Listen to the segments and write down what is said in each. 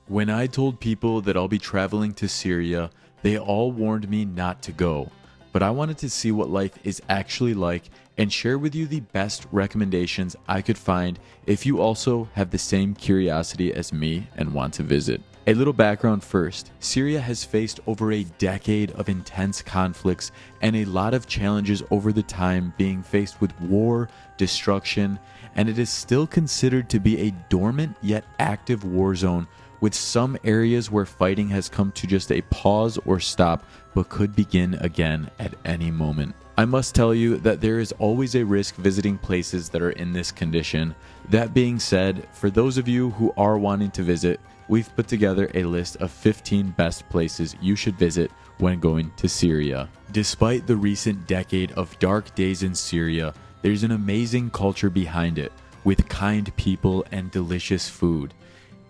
When I told people that I'll be traveling to Syria, they all warned me not to go. But I wanted to see what life is actually like and share with you the best recommendations I could find if you also have the same curiosity as me and want to visit. A little background first. Syria has faced over a decade of intense conflicts and a lot of challenges over the time, being faced with war, destruction, and it is still considered to be a dormant yet active war zone, with some areas where fighting has come to just a pause or stop but could begin again at any moment. I must tell you that there is always a risk visiting places that are in this condition. That being said, for those of you who are wanting to visit, we've put together a list of 15 best places you should visit when going to Syria. Despite the recent decade of dark days in Syria, there's an amazing culture behind it, with kind people and delicious food.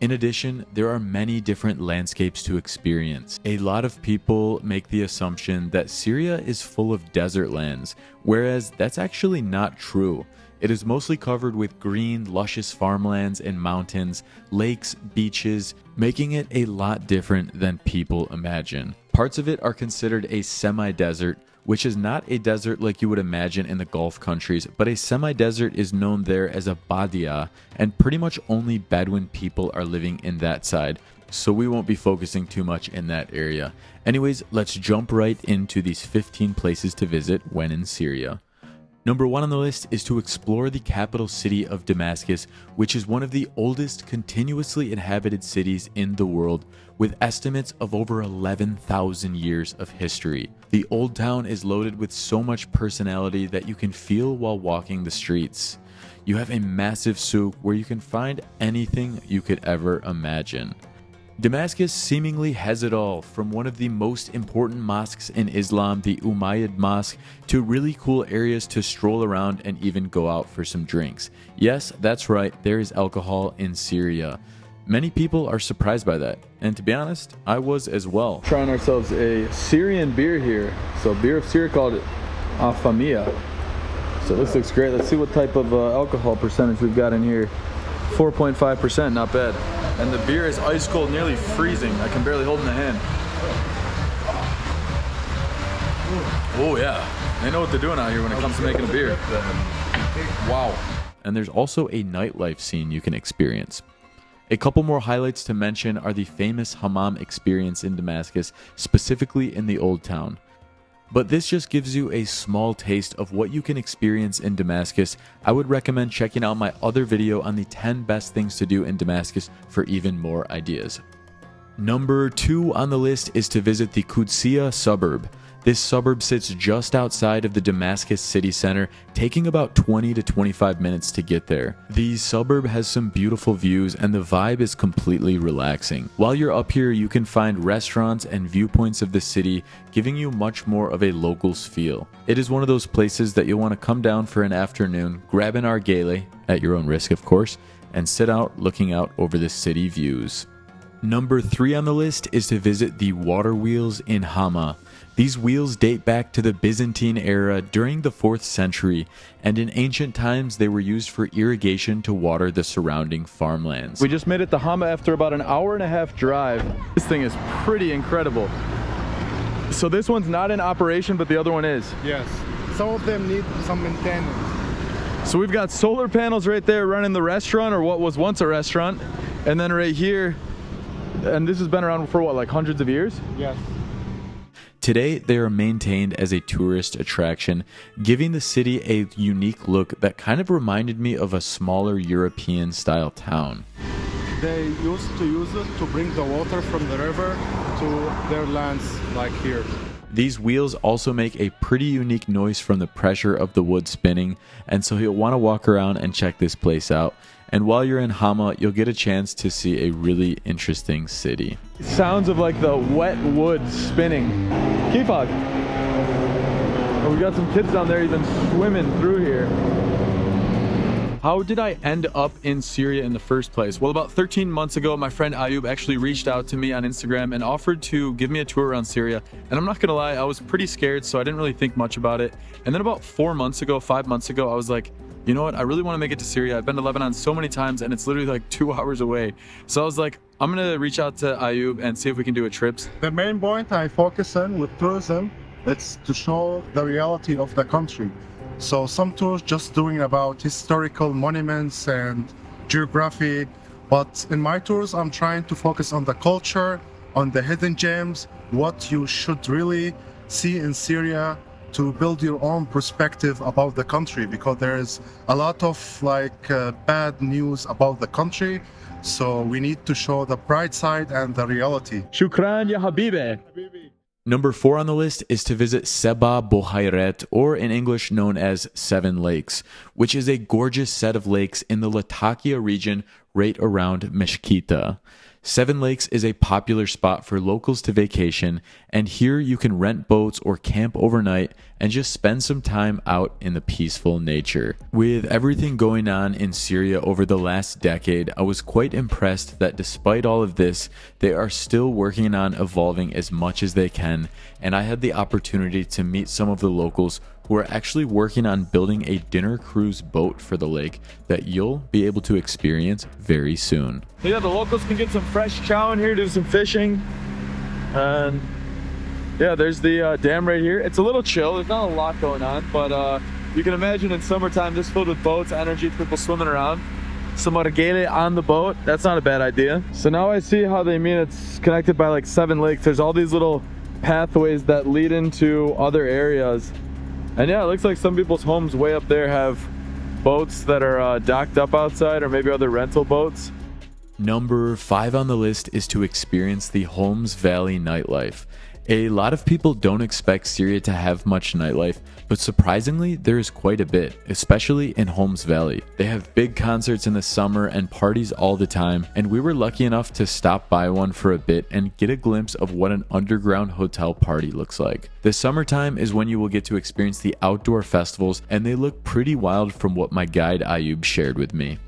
In addition, there are many different landscapes to experience. A lot of people make the assumption that Syria is full of desert lands, whereas that's actually not true. It is mostly covered with green, luscious farmlands and mountains, lakes, beaches, making it a lot different than people imagine. Parts of it are considered a semi-desert, which is not a desert like you would imagine in the Gulf countries, but a semi-desert is known there as a badia, and pretty much only Bedouin people are living in that side, so we won't be focusing too much in that area. Anyways, let's jump right into these 15 places to visit when in Syria. Number 1 on the list is to explore the capital city of Damascus, which is one of the oldest continuously inhabited cities in the world, with estimates of over 11,000 years of history. The old town is loaded with so much personality that you can feel while walking the streets. You have a massive souk where you can find anything you could ever imagine. Damascus seemingly has it all, from one of the most important mosques in Islam, the Umayyad Mosque, to really cool areas to stroll around and even go out for some drinks. Yes, that's right, there is alcohol in Syria. Many people are surprised by that, and to be honest, I was as well. Trying ourselves a Syrian beer here. So beer of Syria called Afamia. So this looks great. Let's see what type of alcohol percentage we've got in here. 4.5%, not bad. And the beer is ice cold, nearly freezing. I can barely hold in the hand. Oh yeah, they know what they're doing out here when it comes to making a beer. Wow. And there's also a nightlife scene you can experience. A couple more highlights to mention are the famous hammam experience in Damascus, specifically in the Old Town. But this just gives you a small taste of what you can experience in Damascus. I would recommend checking out my other video on the 10 best things to do in Damascus for even more ideas. Number 2 on the list is to visit the Qudsiya suburb. This suburb sits just outside of the Damascus city center, taking about 20 to 25 minutes to get there. The suburb has some beautiful views and the vibe is completely relaxing. While you're up here, you can find restaurants and viewpoints of the city, giving you much more of a locals feel. It is one of those places that you'll want to come down for an afternoon, grab an argele, at your own risk of course, and sit out looking out over the city views. Number 3 on the list is to visit the water wheels in Hama. These wheels date back to the Byzantine era during the 4th century, and in ancient times they were used for irrigation to water the surrounding farmlands. We just made it to Hama after about an hour-and-a-half drive. This thing is pretty incredible. So this one's not in operation, but the other one is? Yes. Some of them need some maintenance. So we've got solar panels right there running the restaurant, or what was once a restaurant, and then right here, and this has been around for what, like hundreds of years? Yes. Today, they are maintained as a tourist attraction, giving the city a unique look that kind of reminded me of a smaller European-style town. They used to use it to bring the water from the river to their lands, like here. These wheels also make a pretty unique noise from the pressure of the wood spinning, and so you'll want to walk around and check this place out. And while you're in Hama, you'll get a chance to see a really interesting city. Sounds of like the wet wood spinning. Kifag. Oh, we got some kids down there even swimming through here. How did I end up in Syria in the first place? Well, about 13 months ago, my friend Ayub actually reached out to me on Instagram and offered to give me a tour around Syria. And I'm not gonna lie, I was pretty scared, so I didn't really think much about it. And then about 5 months ago, I was like, you know what, I really want to make it to Syria. I've been to Lebanon so many times and it's literally like 2 hours away. So I was like, I'm gonna reach out to Ayub and see if we can do a trip. The main point I focus on with tourism, it's to show the reality of the country. So some tours just doing about historical monuments and geography, but in my tours I'm trying to focus on the culture, on the hidden gems, what you should really see in Syria to build your own perspective about the country, because there is a lot of bad news about the country. So we need to show the bright side and the reality. Shukran ya habibi. Number 4 on the list is to visit Seba Bohairet, or in English known as Seven Lakes, which is a gorgeous set of lakes in the Latakia region right around Mesquita. Seven Lakes is a popular spot for locals to vacation, and here you can rent boats or camp overnight and just spend some time out in the peaceful nature. With everything going on in Syria over the last decade, I was quite impressed that despite all of this, they are still working on evolving as much as they can, and I had the opportunity to meet some of the locals who are actually working on building a dinner cruise boat for the lake that you'll be able to experience very soon. So yeah, the locals can get some fresh chow in here, do some fishing. And yeah, there's the dam right here. It's a little chill, there's not a lot going on, but you can imagine in summertime this filled with boats, energy, people swimming around. Some margele on the boat, that's not a bad idea. So now I see how they mean it's connected by like 7 lakes. There's all these little pathways that lead into other areas. And yeah, it looks like some people's homes way up there have boats that are docked up outside, or maybe other rental boats. Number 5 on the list is to experience the Homs Valley nightlife. A lot of people don't expect Syria to have much nightlife, but surprisingly, there is quite a bit, especially in Homs Valley. They have big concerts in the summer and parties all the time, and we were lucky enough to stop by one for a bit and get a glimpse of what an underground hotel party looks like. The summertime is when you will get to experience the outdoor festivals, and they look pretty wild from what my guide Ayub shared with me.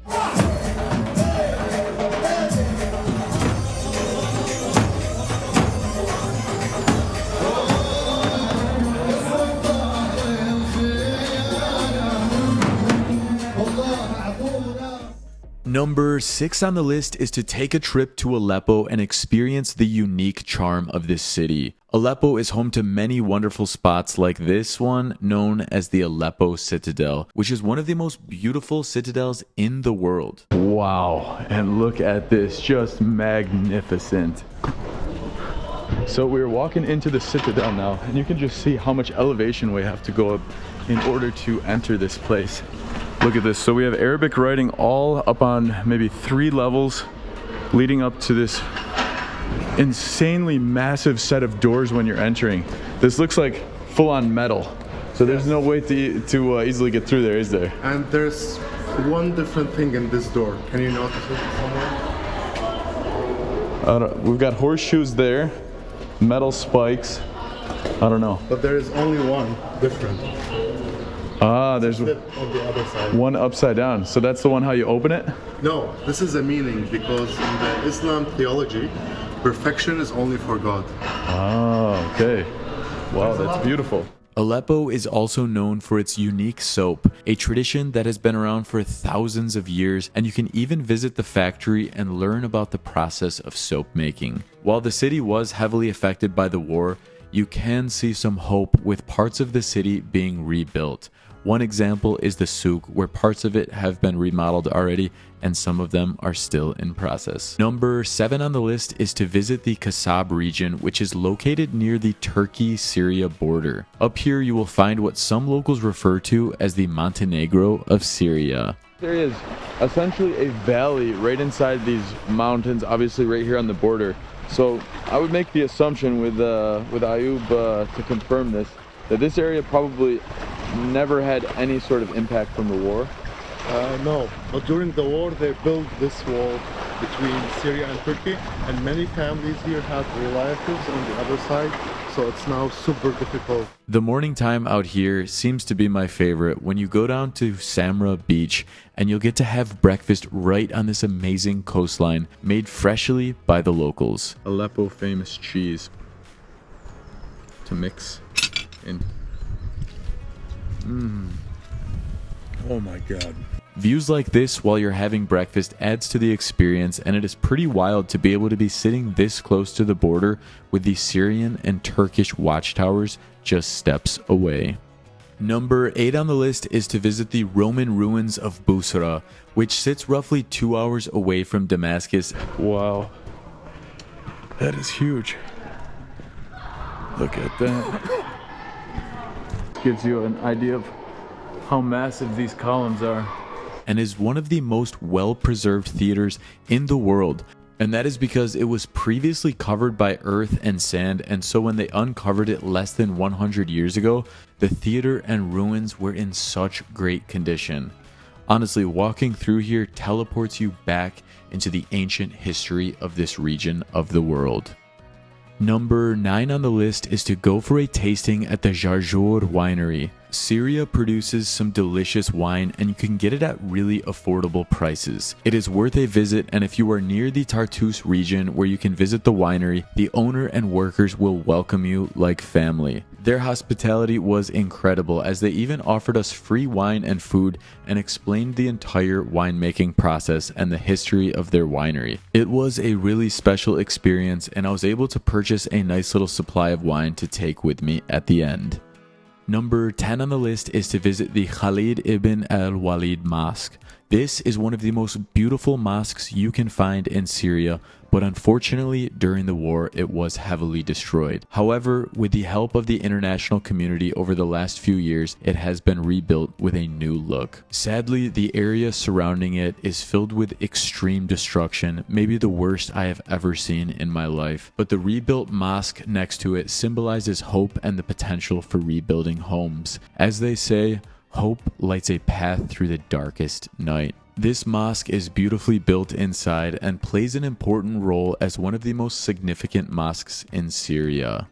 Number 6 on the list is to take a trip to Aleppo and experience the unique charm of this city. Aleppo is home to many wonderful spots like this one known as the Aleppo Citadel, which is one of the most beautiful citadels in the world. Wow, and look at this, just magnificent. So we're walking into the Citadel now, and you can just see how much elevation we have to go up in order to enter this place. Look at this. So we have Arabic writing all up on maybe 3 levels leading up to this insanely massive set of doors when you're entering. This looks like full-on metal. So there's no way to easily get through there, is there? And there's one different thing in this door. Can you notice it somewhere? We've got horseshoes there, metal spikes. I don't know. But there is only one different. Ah, there's on the other side. One upside down. So that's the one how you open it? No, this is a meaning, because in the Islam theology, perfection is only for God. Oh, okay. Wow, that's beautiful. Aleppo is also known for its unique soap, a tradition that has been around for thousands of years, and you can even visit the factory and learn about the process of soap making. While the city was heavily affected by the war, you can see some hope with parts of the city being rebuilt. One example is the souk, where parts of it have been remodeled already and some of them are still in process. Number 7 on the list is to visit the Kasab region, which is located near the Turkey-Syria border. Up here you will find what some locals refer to as the Montenegro of Syria. There is essentially a valley right inside these mountains, obviously right here on the border. So I would make the assumption with Ayub to confirm this, that this area probably never had any sort of impact from the war. No, but during the war they built this wall between Syria and Turkey, and many families here have relatives on the other side, so it's now super difficult. The morning time out here seems to be my favorite. When you go down to Samra Beach and you'll get to have breakfast right on this amazing coastline made freshly by the locals. Aleppo famous cheese to mix in. Oh my god. Views like this while you're having breakfast adds to the experience, and it is pretty wild to be able to be sitting this close to the border with the Syrian and Turkish watchtowers just steps away. Number 8 on the list is to visit the Roman ruins of Busra, which sits roughly 2 hours away from Damascus. Wow, that is huge. Look at that. Gives you an idea of how massive these columns are. And is one of the most well-preserved theaters in the world. And that is because it was previously covered by earth and sand, and so when they uncovered it less than 100 years ago, the theater and ruins were in such great condition. Honestly, walking through here teleports you back into the ancient history of this region of the world. Number 9 on the list is to go for a tasting at the Jarjour winery. Syria produces some delicious wine, and you can get it at really affordable prices. It is worth a visit, and if you are near the Tartus region where you can visit the winery, the owner and workers will welcome you like family. Their hospitality was incredible, as they even offered us free wine and food and explained the entire winemaking process and the history of their winery. It was a really special experience, and I was able to purchase a nice little supply of wine to take with me at the end. Number 10 on the list is to visit the Khalid ibn al-Walid Mosque. This is one of the most beautiful mosques you can find in Syria, but unfortunately during the war it was heavily destroyed. However, with the help of the international community over the last few years, it has been rebuilt with a new look. Sadly, the area surrounding it is filled with extreme destruction, maybe the worst I have ever seen in my life. But the rebuilt mosque next to it symbolizes hope and the potential for rebuilding homes. As they say, hope lights a path through the darkest night. This mosque is beautifully built inside and plays an important role as one of the most significant mosques in Syria.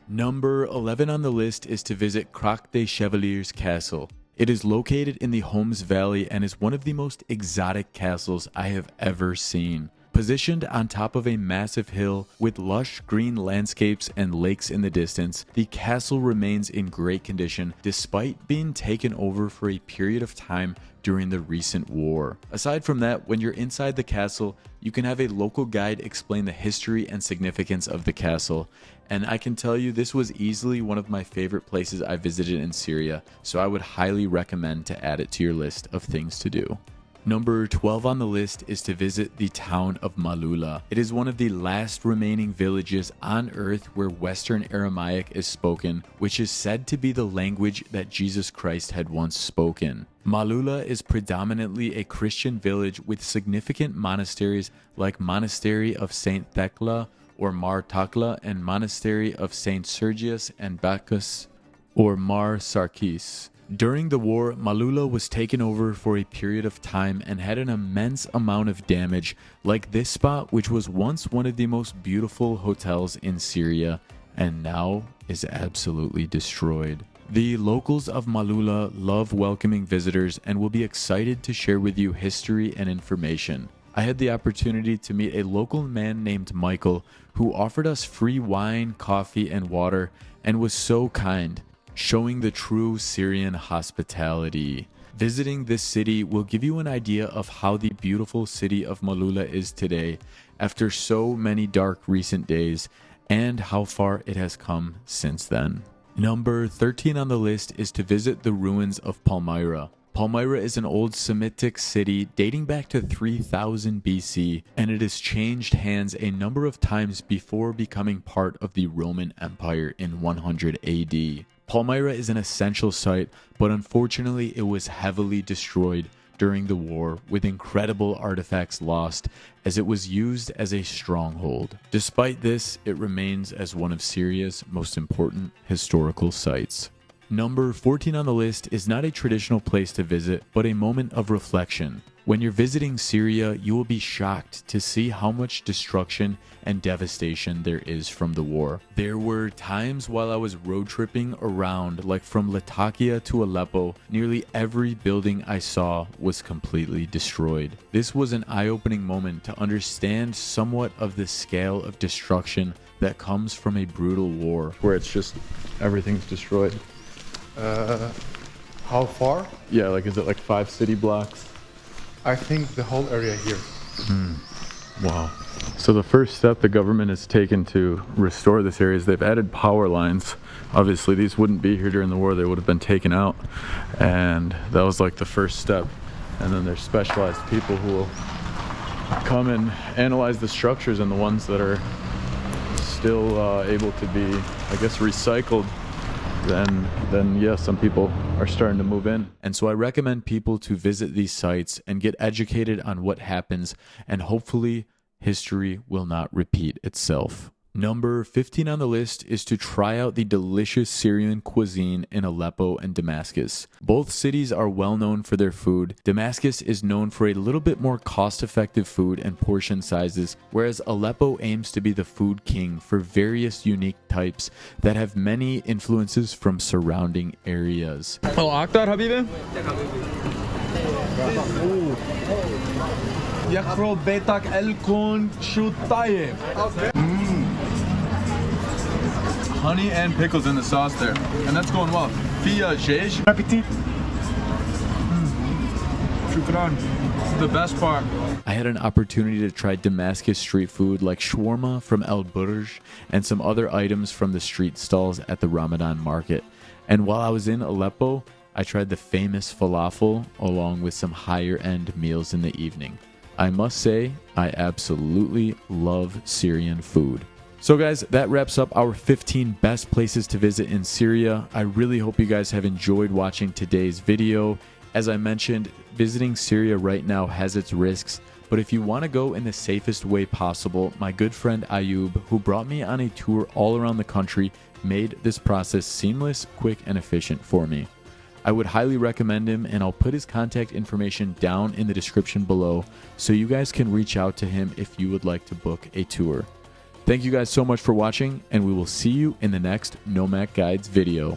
Number 11 on the list is to visit Croc des Chevaliers Castle. It is located in the Homs Valley and is one of the most exotic castles I have ever seen. Positioned on top of a massive hill with lush green landscapes and lakes in the distance, the castle remains in great condition despite being taken over for a period of time during the recent war. Aside from that, when you're inside the castle, you can have a local guide explain the history and significance of the castle. And I can tell you this was easily one of my favorite places I visited in Syria, so I would highly recommend to add it to your list of things to do. Number 12 on the list is to visit the town of Malula. It is one of the last remaining villages on earth where Western Aramaic is spoken, which is said to be the language that Jesus Christ had once spoken. Malula is predominantly a Christian village with significant monasteries like Monastery of Saint Thecla or Mar Thakla and Monastery of Saint Sergius and Bacchus or Mar Sarkis. During the war, Malula was taken over for a period of time and had an immense amount of damage, like this spot, which was once one of the most beautiful hotels in Syria and now is absolutely destroyed. The locals of Malula love welcoming visitors and will be excited to share with you history and information. I had the opportunity to meet a local man named Michael who offered us free wine, coffee, and water and was so kind, showing the true Syrian hospitality. Visiting this city will give you an idea of how the beautiful city of Malula is today after so many dark recent days and how far it has come since then. Number 13 on the list is to visit the ruins of Palmyra. Palmyra is an old Semitic city dating back to 3000 BC, and it has changed hands a number of times before becoming part of the Roman Empire in 100 AD. Palmyra is an essential site, but unfortunately it was heavily destroyed during the war, with incredible artifacts lost as it was used as a stronghold. Despite this, it remains as one of Syria's most important historical sites. Number 14 on the list is not a traditional place to visit, but a moment of reflection. When you're visiting Syria, you will be shocked to see how much destruction and devastation there is from the war. There were times while I was road tripping around, like from Latakia to Aleppo, nearly every building I saw was completely destroyed. This was an eye-opening moment to understand somewhat of the scale of destruction that comes from a brutal war, where it's just everything's destroyed. How far? Yeah, like is it like 5 city blocks? I think the whole area here. Wow. So the first step the government has taken to restore this area is they've added power lines. Obviously these wouldn't be here during the war, they would have been taken out. And that was like the first step. And then there's specialized people who will come and analyze the structures, and the ones that are still able to be, I guess, recycled, then yeah, some people are starting to move in. And so I recommend people to visit these sites and get educated on what happens, and hopefully history will not repeat itself. Number 15 on the list is to try out the delicious Syrian cuisine in Aleppo and Damascus. Both cities are well known for their food. Damascus is known for a little bit more cost-effective food and portion sizes, whereas Aleppo aims to be the food king for various unique types that have many influences from surrounding areas. أكتر حبيبي يخرب بيتك الكون شو طيب. Honey and pickles in the sauce there, and that's going well. Fia Jej. Appetit. Shukran. This is the best part. I had an opportunity to try Damascus street food like shawarma from El Burj and some other items from the street stalls at the Ramadan market. And while I was in Aleppo, I tried the famous falafel along with some higher end meals in the evening. I must say, I absolutely love Syrian food. So guys, that wraps up our 15 best places to visit in Syria. I really hope you guys have enjoyed watching today's video. As I mentioned, visiting Syria right now has its risks, but if you want to go in the safest way possible, my good friend Ayub, who brought me on a tour all around the country, made this process seamless, quick, and efficient for me. I would highly recommend him, and I'll put his contact information down in the description below so you guys can reach out to him if you would like to book a tour. Thank you guys so much for watching, and we will see you in the next Nomac Guides video.